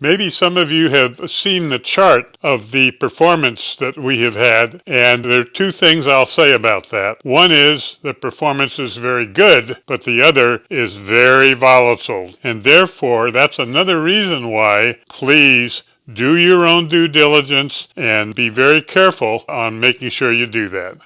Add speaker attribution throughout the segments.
Speaker 1: Maybe some of you have seen the chart of the performance that we have had, and there are two things I'll say about that. One is the performance is very good, but the other is very volatile. And therefore, that's another reason why, please, do your own due diligence and be very careful on making sure you do that.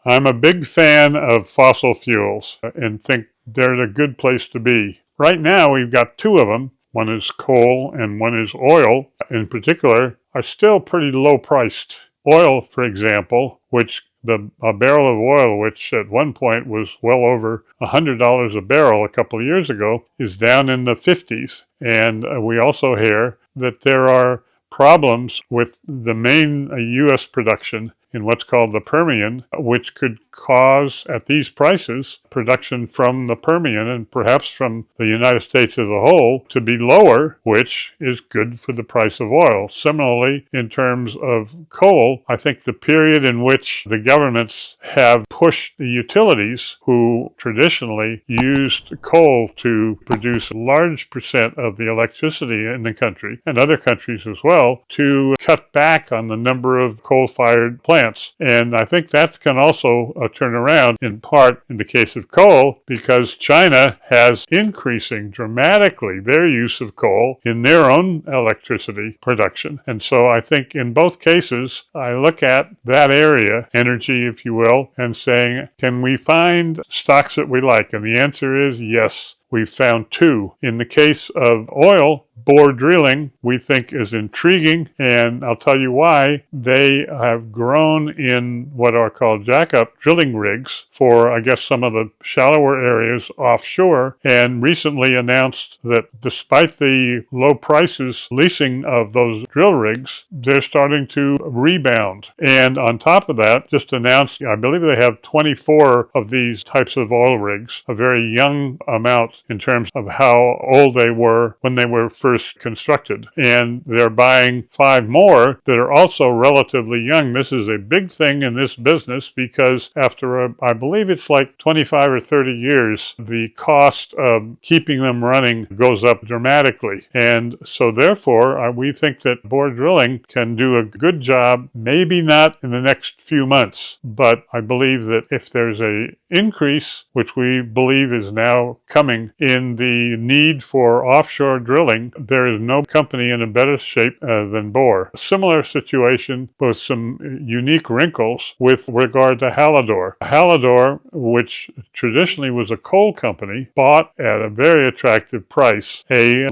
Speaker 1: I'm a big fan of fossil fuels and think they're a good place to be. Right now, we've got two of them. One is coal and one is oil, in particular, are still pretty low priced. Oil, for example, which a barrel of oil, which at one point was well over $100 a barrel a couple of years ago, is down in the 50s. And we also hear that there are problems with the main U.S. production in what's called the Permian, which could cause, at these prices, production from the Permian and perhaps from the United States as a whole to be lower, which is good for the price of oil. Similarly, in terms of coal, I think the period in which the governments have pushed the utilities, who traditionally used coal to produce a large percent of the electricity in the country, and other countries as well, to cut back on the number of coal-fired plants. And I think that can also turn around in part in the case of coal, because China has increasing dramatically their use of coal in their own electricity production. And so I think in both cases, I look at that area, energy, if you will, and saying, can we find stocks that we like? And the answer is yes. We've found two. In the case of oil, bore drilling we think is intriguing, and I'll tell you why. They have grown in what are called jackup drilling rigs for, I guess, some of the shallower areas offshore, and recently announced that despite the low prices leasing of those drill rigs, they're starting to rebound. And on top of that, just announced, I believe they have 24 of these types of oil rigs, a very young amount in terms of how old they were when they were first constructed. And they're buying 5 more that are also relatively young. This is a big thing in this business because after, I believe it's like 25 or 30 years, the cost of keeping them running goes up dramatically. And so therefore, we think that bore drilling can do a good job, maybe not in the next few months, but I believe that if there's a increase, which we believe is now coming in the need for offshore drilling, there is no company in a better shape than Borr. A similar situation with some unique wrinkles with regard to Hallador. Hallador, which traditionally was a coal company, bought at a very attractive price a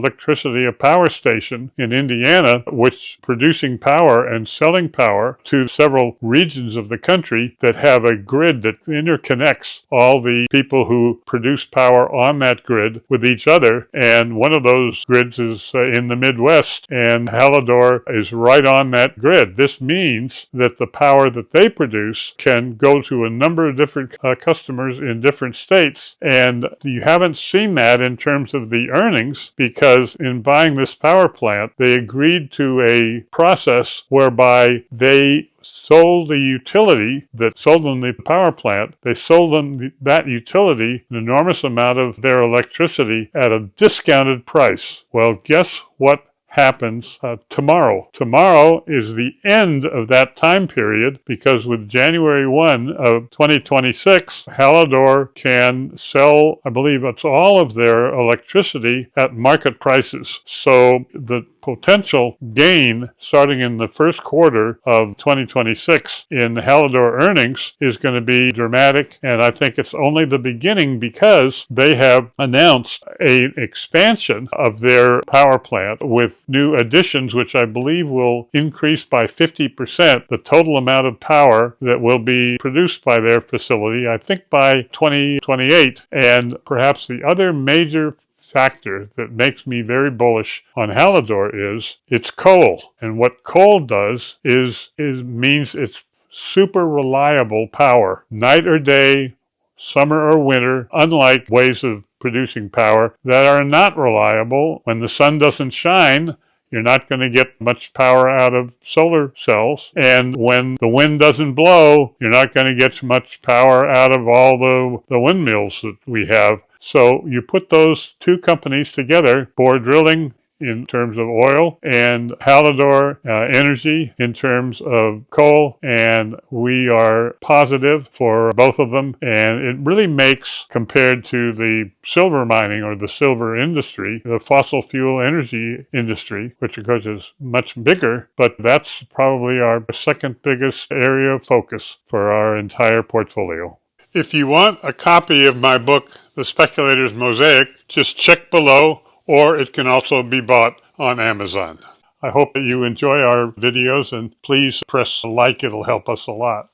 Speaker 1: power station in Indiana, which producing power and selling power to several regions of the country that have a grid that interconnects all the people who produce power on that grid with each other. And one of those grids is in the Midwest, and Hallador is right on that grid. This means that the power that they produce can go to a number of different customers in different states. And you haven't seen that in terms of the earnings, because in buying this power plant, they agreed to a process whereby they sold the utility that sold them the power plant. They sold them that utility an enormous amount of their electricity at a discounted price. Well, guess what happens tomorrow? Tomorrow is the end of that time period, because with January 1 of 2026, Hallador can sell, I believe it's all of their electricity at market prices. So the potential gain starting in the first quarter of 2026 in Hallador earnings is going to be dramatic, and I think it's only the beginning, because they have announced an expansion of their power plant with new additions, which I believe will increase by 50% the total amount of power that will be produced by their facility, I think by 2028. And perhaps the other major factor that makes me very bullish on Hallador is it's coal. And what coal does is means it's super reliable power, night or day, summer or winter, unlike ways of producing power that are not reliable. When the sun doesn't shine, you're not going to get much power out of solar cells. And when the wind doesn't blow, you're not going to get much power out of all the windmills that we have. So you put those two companies together, Borr Drilling in terms of oil and Hallador Energy in terms of coal, and we are positive for both of them. And it really makes, compared to the silver mining or the silver industry, the fossil fuel energy industry, which of course is much bigger, but that's probably our second biggest area of focus for our entire portfolio. If you want a copy of my book, The Speculator's Mosaic, just check below, or it can also be bought on Amazon. I hope that you enjoy our videos, and please press like. It'll help us a lot.